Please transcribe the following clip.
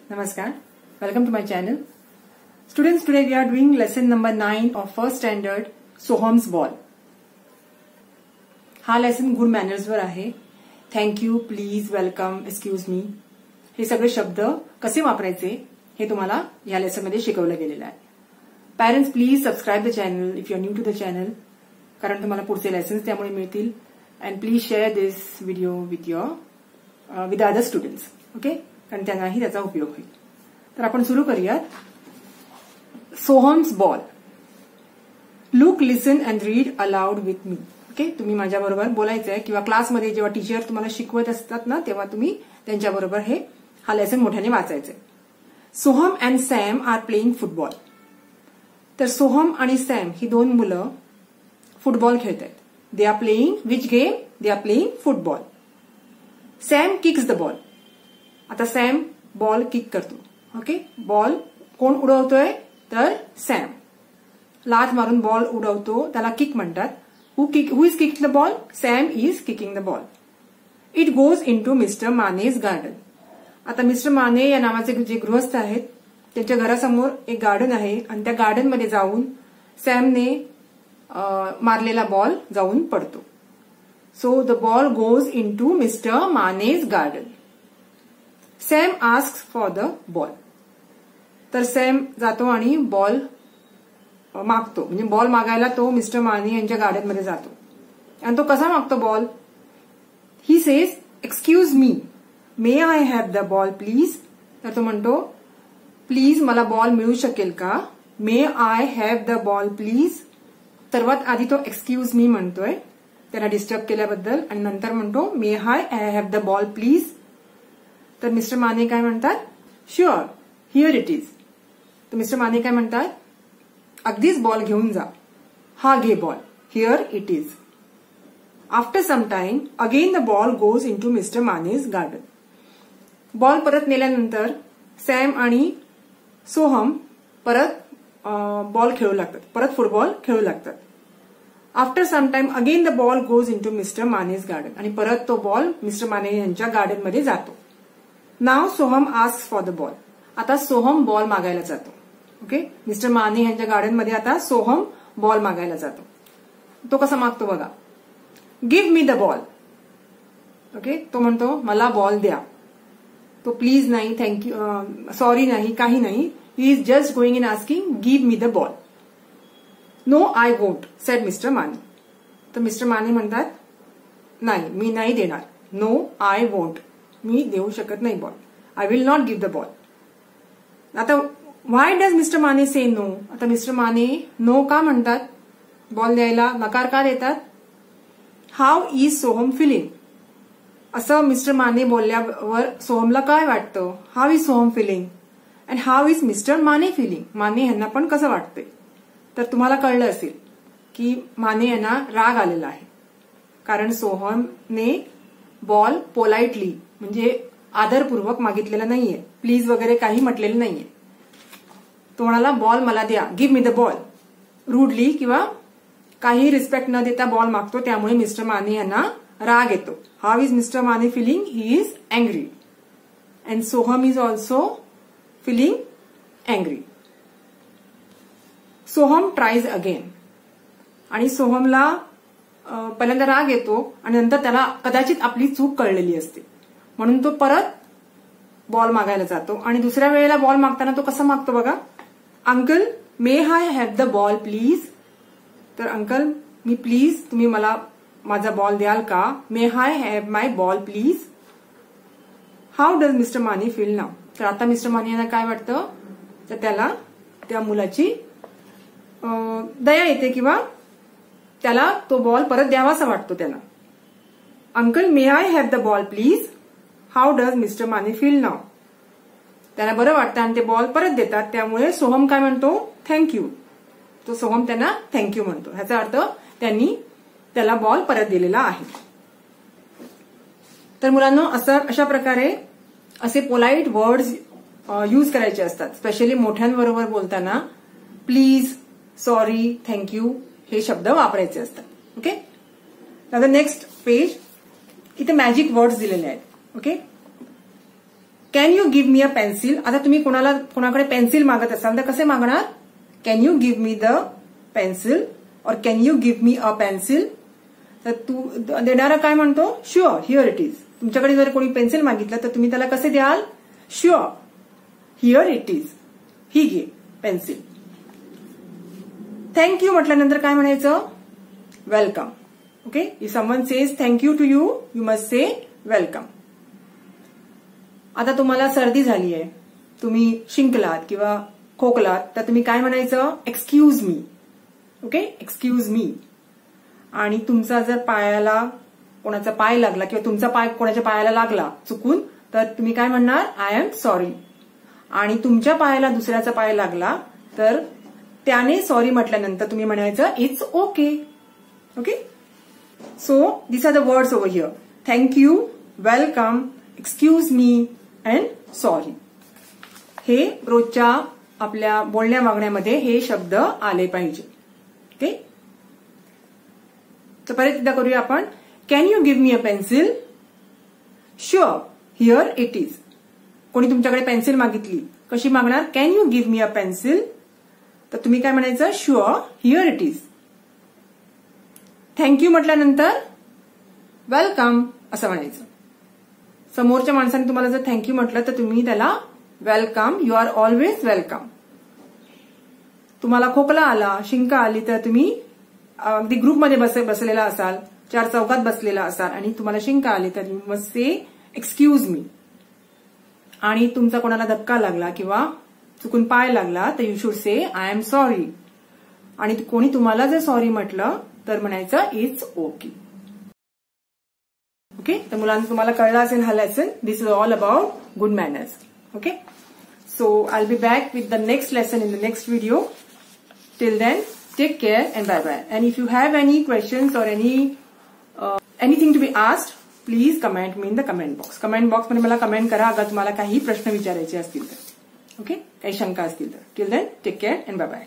Namaskar. Welcome to my channel. Students, today we are doing lesson number 9 of first standard Soham's ball. हा lesson good manners वर आहे. Thank you, please, welcome, excuse मी हे सगळे शब्द कसे वापरायचे हे तुम्हाला या लेसन मध्ये शिकवलं गेलेलं आहे. Parents, please subscribe the channel if you are new to the channel, कारण तुम्हाला पुढचे लेसन्स त्यामुळे मिळतील. And please share this video with other students. Okay, कारण त्यांनाही त्याचा उपयोग होईल. तर आपण सुरू करूयात. Soham's ball. Look, listen and read aloud with me. Okay, तुम्ही माझ्याबरोबर बोलायचं आहे किंवा क्लासमध्ये जेव्हा टीचर तुम्हाला शिकवत असतात ना तेव्हा तुम्ही त्यांच्याबरोबर हा लेसन मोठ्याने वाचायचं आहे. Soham and Sam are playing football. तर सोहम आणि सॅम ही दोन मुलं फुटबॉल खेळत आहेत. They are playing which game? They are playing football. Sam kicks the ball. आता सॅम बॉल किक करतो. ओके, बॉल कोण उडवतोय? तर सॅम लाथ मारून बॉल उडवतो, त्याला किक म्हणतात. Who is kicking the ball? Sam is kicking the ball. It goes into mister Mane's garden. आता मिस्टर माने या नावाचे जे गृहस्थ आहेत त्यांच्या घरासमोर एक गार्डन आहे आणि त्या गार्डनमध्ये जाऊन सॅमने मारलेला बॉल जाऊन पडतो. So the ball goes into mister Mane's garden. Sam asks for the ball. तर सॅम जातो आणि बॉल मागतो, म्हणजे बॉल मागायला तो मिस्टर माने यांच्या गार्डनमध्ये जातो. आणि तो कसा मागतो ball? He says, excuse me, may I have the ball please. तर तो म्हणतो, प्लीज मला बॉल मिळू शकेल का? May I have the ball please. सर्वात आधी तो एक्सक्यूज मी म्हणतोय त्यांना डिस्टर्ब केल्याबद्दल, आणि नंतर म्हणतो may I have the ball please. तर मिस्टर माने काय म्हणतात? Sure, here it is. तर मिस्टर माने काय म्हणतात? अगदीच बॉल घेऊन जा, हा घे ball, here it is. After some time again the ball goes into mister Mane's garden. Ball परत नेल्यानंतर सॅम आणि सोहम परत बॉल खेळू लागतात, परत फुटबॉल खेळू लागतात. After some time again the ball goes into mister Mane's garden. आणि परत तो बॉल मिस्टर माने यांच्या गार्डनमध्ये जातो. Now Soham asks for the ball. आता सोहम बॉल मागायला जातो. ओके, मिस्टर माने यांच्या गार्डनमध्ये आता सोहम बॉल मागायला जातो. तो कसा मागतो बघा. Give me the ball. Okay, तो म्हणतो मला बॉल द्या. तो प्लीज नाही, थँक्यू, सॉरी नाही, काही नाही. He is just going in asking give me the ball. No I won't said mister Mane. तर मिस्टर माने म्हणतात नाही, मी नाही देणार. नो आय वोंट, मी देऊ शकत नाही ball. I will not give the ball. आता why does mister Mane say no? आता मिस्टर माने नो का म्हणतात? बॉल द्यायला नकार का देतात? How is Soham feeling? असं मिस्टर माने बोलल्यावर सोहमला काय वाटतं? How is Soham feeling and how is mister Mane feeling? Mane यांना पण कसं वाटतंय? तर तुम्हाला कळलं असेल की माने यांना राग आलेला आहे, कारण सोहमने बॉल पोलाइटली म्हणजे आदरपूर्वक मागितलेला नाहीये, प्लीज वगैरे काही म्हटलेलं नाहीये. तो म्हणाला बॉल मला द्या, give me the ball. Rudely किंवा काही रिस्पेक्ट न देता बॉल मागतो, त्यामुळे मिस्टर माने यांना राग येतो. How is mister Mane feeling? He is angry and Soham is also feeling angry. Soham tries again. आणि सोहमला पहिल्यांदा राग येतो आणि नंतर त्याला कदाचित आपली चूक कळलेली असते, म्हणून तो परत बॉल मागायला जातो. आणि दुसऱ्या वेळेला बॉल मागताना तो कसा मागतो बघा. Uncle, may I have the ball please. तर अंकल, मी प्लीज, तुम्ही मला माझा बॉल द्याल का? May I have my ball please. How does mister Mane feel now? तर आता मिस्टर माने यांना काय वाटतं? तर त्याला त्या मुलाची दया येते किंवा त्याला तो बॉल परत द्यावासा वाटतो त्यांना. Uncle, may I have the ball please. How does mister Mane feel now? त्यांना बरं वाटतं आणि ते बॉल परत देतात. त्यामुळे सोहम काय म्हणतो? थँक्यू. तो सोहम त्यांना थँक्यू म्हणतो. ह्याचा अर्थ त्यांनी त्याला बॉल परत दिलेला आहे. तर मुलांनो, अशा प्रकारे असे पोलाइट वर्ड्स यूज करायचे असतात. स्पेशली मोठ्यांबरोबर बोलताना प्लीज, सॉरी, थँक्यू हे शब्द वापरायचे असतात. Okay, the next page. इथे मॅजिक वर्ड्स दिलेले आहेत. Okay, can you give me a pencil. आता तुम्ही कोणाकडे पेन्सिल मागत असाल तर कसे मागणार? Can you give me the pencil और can you give me a pencil. तर तू देणारा काय म्हणतो? Sure, here it is. तुमच्याकडे जर कोणी पेन्सिल मागितलं तर तुम्ही त्याला कसे द्याल? Sure, here it is. ही घे पेन्सिल. थँक्यू म्हटल्यानंतर काय म्हणायचं? Welcome. Okay, if someone says thank you to you, you must say welcome. आता तुम्हाला सर्दी झाली आहे, तुम्ही शिंकलात किंवा खोकलात, तर तुम्ही काय म्हणायचं? Excuse me. Okay, excuse me. आणि तुमचा जर पायाला कोणाचा पाय लागला किंवा तुमचा पाय कोणाच्या पायाला लागला चुकून, तर तुम्ही काय म्हणणार? I am sorry. आणि तुमच्या पायाला दुसऱ्याचा पाय लागला तर त्याने सॉरी म्हटल्यानंतर तुम्ही म्हणायचं it's okay. Okay, so this are the words over here. Thank you, welcome, excuse me and sorry. हे रोजच्या आपल्या बोलण्या वागण्यामध्ये हे शब्द आले पाहिजे. ओके, तर परत एकदा करूया आपण. Can you give me a pencil? Sure, here it is. कोणी तुमच्याकडे पेन्सिल मागितली, कशी मागणार? Can you give me a pencil. तर तुम्ही काय म्हणायचं? Sure, here it is. Thank you म्हटल्यानंतर वेलकम असं म्हणायचं. समोरच्या माणसाने तुम्हाला जर थँक्यू म्हटलं तर तुम्ही त्याला welcome, you are always welcome. तुम्हाला खोकला आला, शिंक आली तर तुम्ही अगदी ग्रुपमध्ये बसलेला असाल, चार चौकात बसलेला असाल आणि तुम्हाला शिंक आली तर you must say excuse me. आणि तुमचा कोणाला धक्का लागला किंवा चुकून पाय लागला तर you should say I am sorry. आणि कोणी तुम्हाला जर सॉरी म्हटलं तर म्हणायचं इट्स ओके. ओके, तर मुलांना तुम्हाला कळलं असेल हा lesson. This is all about good manners. Okay, so I will be back with the next lesson in the next video. Till then, take care and bye bye. And if you have any questions or anything to be asked, please comment me in the comment box. Comment box मध्ये मला comment करा अगर तुम्हाला काही प्रश्न विचारायचे असतील तर. ओके, काही शंका असतील तर. Till then, take care and bye bye.